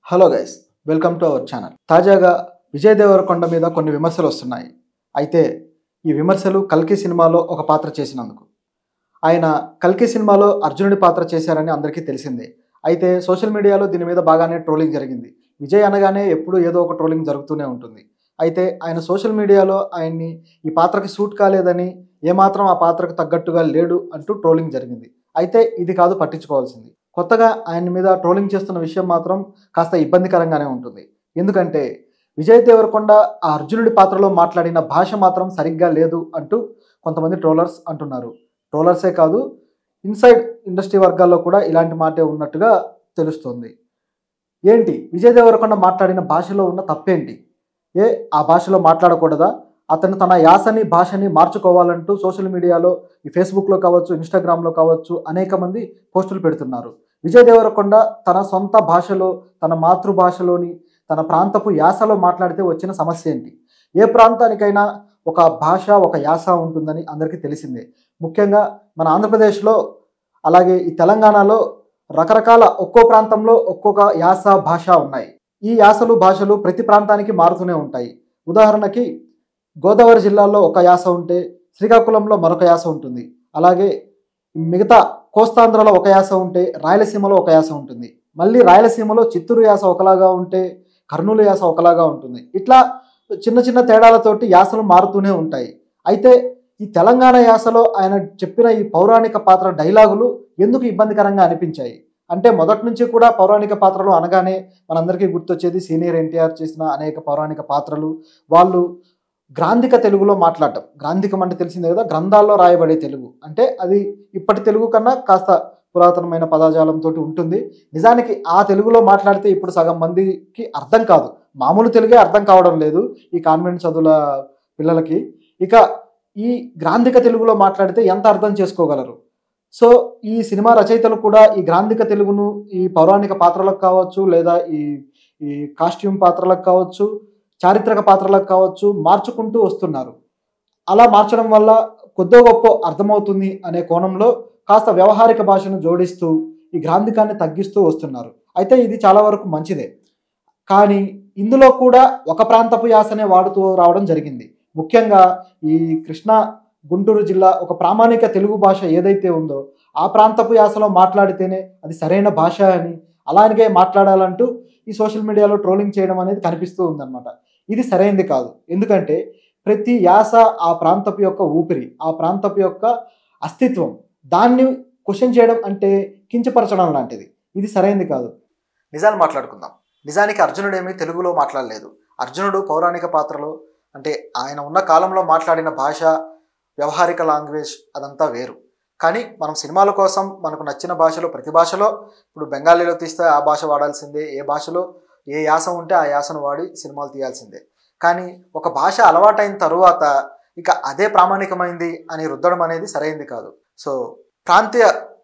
Hello guys, welcome to our channel. తాజాగా విజయ్ దేవరకొండ మీద కొన్ని విమర్శలు వస్తున్నాయి. అయితే ఈ విమర్శలు కల్కి సినిమాలో ఒక పాత్ర చేసినందుకు. ఆయన కల్కి సినిమాలో అర్జునుడి పాత్ర చేశారని అందరికీ తెలిసిందే. అయితే సోషల్ మీడియాలో దీని మీద బాగానే ట్రోలింగ్ జరిగింది. విజయ్ అనగానే ఎప్పుడూ ఏదో ఒక ట్రోలింగ్ జరుగుతూనే ఉంటుంది. అయితే ఆయన సోషల్ మీడియాలో ఆయన్ని ఈ పాత్రకి సూట్ కాలేదని, ఏమాత్రం ఆ పాత్రకు తగ్గట్టుగా లేడు అంటూ ట్రోలింగ్ జరిగింది. అయితే ఇది కాదు పట్టించుకోవాల్సింది. కొత్తగా ఆయన మీద ట్రోలింగ్ చేస్తున్న విషయం మాత్రం కాస్త ఇబ్బందికరంగానే ఉంటుంది. ఎందుకంటే విజయ్ దేవరకొండ ఆ అర్జునుడి పాత్రలో మాట్లాడిన భాష మాత్రం సరిగ్గా లేదు అంటూ కొంతమంది ట్రోలర్స్ అంటున్నారు. ట్రోలర్సే కాదు, ఇన్సైడ్ ఇండస్ట్రీ వర్గాల్లో కూడా ఇలాంటి మాటే ఉన్నట్టుగా తెలుస్తుంది. ఏంటి విజయ్ దేవరకొండ మాట్లాడిన భాషలో ఉన్న తప్పేంటి? ఆ భాషలో మాట్లాడకూడదా? అతను తన యాసని భాషని మార్చుకోవాలంటూ సోషల్ మీడియాలో ఈ ఫేస్బుక్లో కావచ్చు, ఇన్స్టాగ్రామ్లో కావచ్చు అనేక మంది పోస్టులు పెడుతున్నారు. విజయ్ దేవరకొండ తన సొంత భాషలో, తన మాతృభాషలోని, తన ప్రాంతపు యాసలో మాట్లాడితే వచ్చిన సమస్య ఏంటి? ఏ ప్రాంతానికైనా ఒక భాష, ఒక యాస ఉంటుందని అందరికీ తెలిసిందే. ముఖ్యంగా మన ఆంధ్రప్రదేశ్లో, అలాగే ఈ తెలంగాణలో రకరకాల ఒక్కో ప్రాంతంలో ఒక్కొక్క యాస, భాష ఉన్నాయి. ఈ యాసలు, భాషలు ప్రతి ప్రాంతానికి మారుతూనే ఉంటాయి. ఉదాహరణకి గోదావరి జిల్లాలో ఒక యాస ఉంటే శ్రీకాకుళంలో మరొక యాస ఉంటుంది. అలాగే మిగతా కోస్తాంధ్రలో ఒక యాస ఉంటే రాయలసీమలో ఒక యాస ఉంటుంది. మళ్ళీ రాయలసీమలో చిత్తూరు యాస ఒకలాగా ఉంటే కర్నూలు యాస ఒకలాగా ఉంటుంది. ఇట్లా చిన్న చిన్న తేడాలతోటి యాసలు మారుతూనే ఉంటాయి. అయితే ఈ తెలంగాణ యాసలో ఆయన చెప్పిన ఈ పౌరాణిక పాత్ర డైలాగులు ఎందుకు ఇబ్బందికరంగా అనిపించాయి అంటే, మొదటి నుంచి కూడా పౌరాణిక పాత్రలు అనగానే మనందరికీ గుర్తొచ్చేది సీనియర్ ఎన్టీఆర్ చేసిన అనేక పౌరాణిక పాత్రలు. వాళ్ళు గ్రాంధిక తెలుగులో మాట్లాడటం. గ్రాంధికం అంటే తెలిసిందే కదా, గ్రంథాల్లో రాయబడే తెలుగు. అంటే అది ఇప్పటి తెలుగు కన్నా కాస్త పురాతనమైన పదజాలంతో ఉంటుంది. నిజానికి ఆ తెలుగులో మాట్లాడితే ఇప్పుడు సగం మందికి అర్థం కాదు. మామూలు తెలుగే అర్థం కావడం లేదు ఈ కాన్వెంట్ చదువుల పిల్లలకి. ఇక ఈ గ్రాంధిక తెలుగులో మాట్లాడితే ఎంత అర్థం చేసుకోగలరు? సో ఈ సినిమా రచయితలు కూడా ఈ గ్రాంధిక తెలుగును ఈ పౌరాణిక పాత్రలకు కావచ్చు, లేదా ఈ ఈ కాస్ట్యూమ్ పాత్రలకు కావచ్చు, చారిత్రక పాత్రలకు కావచ్చు మార్చుకుంటూ వస్తున్నారు. అలా మార్చడం వల్ల కొద్దో గొప్ప అర్థమవుతుంది అనే కోణంలో కాస్త వ్యవహారిక భాషను జోడిస్తూ ఈ గ్రాంధికాన్ని తగ్గిస్తూ వస్తున్నారు. అయితే ఇది చాలా వరకు మంచిదే. కానీ ఇందులో కూడా ఒక ప్రాంతపు యాసనే వాడుతూ రావడం జరిగింది. ముఖ్యంగా ఈ కృష్ణా, గుంటూరు జిల్లా ఒక ప్రామాణిక తెలుగు భాష ఏదైతే ఉందో ఆ ప్రాంతపు యాసలో మాట్లాడితేనే అది సరైన భాష అని, అలాగే మాట్లాడాలంటూ ఈ సోషల్ మీడియాలో ట్రోలింగ్ చేయడం అనేది కనిపిస్తూ ఉందన్నమాట. ఇది సరైనది కాదు. ఎందుకంటే ప్రతి యాస ఆ ప్రాంతపు యొక్క ఊపిరి, ఆ ప్రాంతపు యొక్క అస్తిత్వం. దాన్ని క్వశ్చన్ చేయడం అంటే కించపరచడం లాంటిది. ఇది సరైనది కాదు. నిజాలు మాట్లాడుకుందాం. నిజానికి అర్జునుడు ఏమీ తెలుగులో మాట్లాడలేదు. అర్జునుడు పౌరాణిక పాత్రలో, అంటే ఆయన ఉన్న కాలంలో మాట్లాడిన భాష, వ్యవహారిక లాంగ్వేజ్ అదంతా వేరు. కానీ మనం సినిమాల కోసం మనకు నచ్చిన భాషలో, ప్రతి భాషలో, ఇప్పుడు బెంగాలీలో తీస్తే ఆ భాష వాడాల్సిందే, ఏ భాషలో ఏ యాస ఉంటే ఆ యాసను వాడి సినిమాలు తీయాల్సిందే. కానీ ఒక భాష అలవాటైన తరువాత ఇక అదే ప్రామాణికమైంది అని రుద్దడం అనేది సరైంది కాదు. సో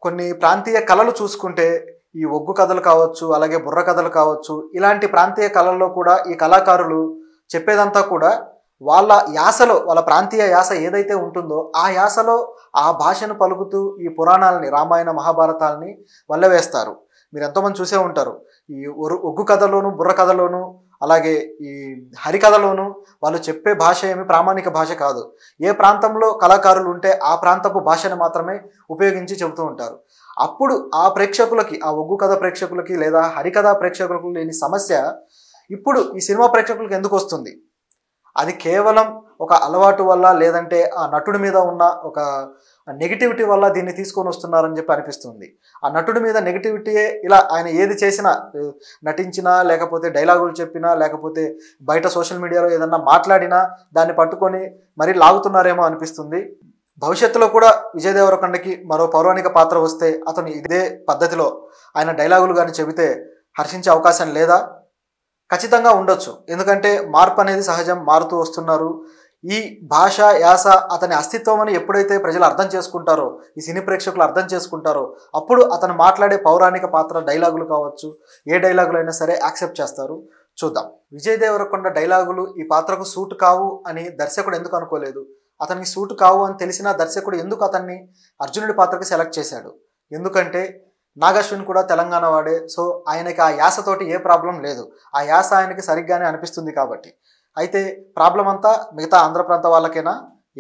కొన్ని ప్రాంతీయ కళలు చూసుకుంటే ఈ ఒగ్గు కథలు కావచ్చు, అలాగే బుర్ర కథలు కావచ్చు, ఇలాంటి ప్రాంతీయ కళల్లో కూడా ఈ కళాకారులు చెప్పేదంతా కూడా వాళ్ళ యాసలో, వాళ్ళ ప్రాంతీయ యాస ఏదైతే ఉంటుందో ఆ యాసలో ఆ భాషను పలుకుతూ ఈ పురాణాలని, రామాయణ మహాభారతాలని వల్లవేస్తారు. మీరు ఎంతోమంది చూసే ఉంటారు. ఈ ఒగ్గు కథలోను, బుర్ర కథలోను, అలాగే ఈ హరికథలోను వాళ్ళు చెప్పే భాష ఏమి ప్రామాణిక భాష కాదు. ఏ ప్రాంతంలో కళాకారులు ఉంటే ఆ ప్రాంతపు భాషను మాత్రమే ఉపయోగించి చెబుతూ ఉంటారు. అప్పుడు ఆ ప్రేక్షకులకి, ఆ ఒగ్గు కథ ప్రేక్షకులకి లేదా హరికథ ప్రేక్షకులకు లేని సమస్య ఇప్పుడు ఈ సినిమా ప్రేక్షకులకు ఎందుకు వస్తుంది? అది కేవలం ఒక అలవాటు వల్ల, లేదంటే ఆ నటుడి మీద ఉన్న ఒక నెగిటివిటీ వల్ల దీన్ని తీసుకొని వస్తున్నారని చెప్పి అనిపిస్తుంది. ఆ నటుడి మీద నెగిటివిటీయే ఇలా ఆయన ఏది చేసినా, నటించినా, లేకపోతే డైలాగులు చెప్పినా, లేకపోతే బయట సోషల్ మీడియాలో ఏదన్నా మాట్లాడినా దాన్ని పట్టుకొని మరీ లాగుతున్నారేమో అనిపిస్తుంది. భవిష్యత్తులో కూడా విజయ్ దేవరకొండకి మరో పౌరాణిక పాత్ర వస్తే అతను ఇదే పద్ధతిలో ఆయన డైలాగులు కానీ చెబితే హర్షించే అవకాశం లేదా? ఖచ్చితంగా ఉండొచ్చు. ఎందుకంటే మార్పు అనేది సహజం, మారుతూ వస్తున్నారు. ఈ భాష, యాస అతని అస్తిత్వం అని ఎప్పుడైతే ప్రజలు అర్థం చేసుకుంటారో, ఈ సినీ ప్రేక్షకులు అర్థం చేసుకుంటారో, అప్పుడు అతను మాట్లాడే పౌరాణిక పాత్ర డైలాగులు కావచ్చు, ఏ డైలాగులు అయినా సరే యాక్సెప్ట్ చేస్తారు. చూద్దాం. విజయ్ దేవరకొండ డైలాగులు ఈ పాత్రకు సూట్ కావు అని దర్శకుడు ఎందుకు అనుకోలేదు? అతనికి సూట్ కావు అని తెలిసిన దర్శకుడు ఎందుకు అతన్ని అర్జునుడి పాత్రకి సెలెక్ట్ చేశాడు? ఎందుకంటే నాగశ్విన్ కూడా తెలంగాణ వాడే. సో ఆయనకి ఆ యాసతోటి ఏ ప్రాబ్లం లేదు. ఆ యాస ఆయనకి సరిగ్గానే అనిపిస్తుంది కాబట్టి. అయితే ప్రాబ్లం అంతా మిగతా ఆంధ్ర ప్రాంత వాళ్ళకేనా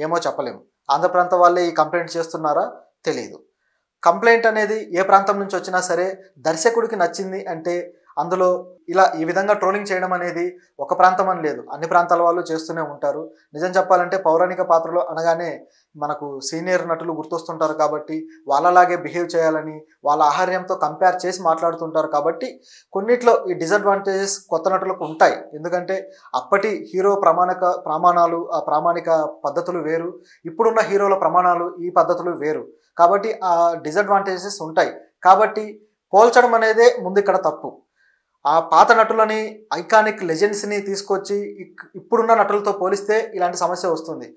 ఏమో చెప్పలేము. ఆంధ్ర ప్రాంత వాళ్ళే ఈ కంప్లైంట్ చేస్తున్నారా తెలియదు. కంప్లైంట్ అనేది ఏ ప్రాంతం నుంచి వచ్చినా సరే దర్శకుడికి నచ్చింది అంటే అందులో ఇలా ఈ విధంగా ట్రోలింగ్ చేయడం అనేది ఒక ప్రాంతం అని లేదు, అన్ని ప్రాంతాల వాళ్ళు చేస్తూనే ఉంటారు. నిజం చెప్పాలంటే పౌరాణిక పాత్రలు అనగానే మనకు సీనియర్ నటులు గుర్తొస్తుంటారు కాబట్టి వాళ్ళలాగే బిహేవ్ చేయాలని వాళ్ళ ఆహార్యంతో కంపేర్ చేసి మాట్లాడుతుంటారు కాబట్టి కొన్నిట్లో ఈ డిసడ్వాంటేజెస్ కొత్త నటులకు ఉంటాయి. ఎందుకంటే అప్పటి హీరో ప్రమాణాలు ఆ ప్రామాణిక పద్ధతులు వేరు, ఇప్పుడున్న హీరోల ప్రమాణాలు ఈ పద్ధతులు వేరు కాబట్టి ఆ డిసడ్వాంటేజెస్ ఉంటాయి. కాబట్టి పోల్చడం అనేదే ముందు ఇక్కడ తప్పు. ఆ పాత నటులని ఐకానిక్ లెజెండ్స్ని తీసుకొచ్చి ఇప్పుడున్న నటులతో పోలిస్తే ఇలాంటి సమస్య వస్తుంది.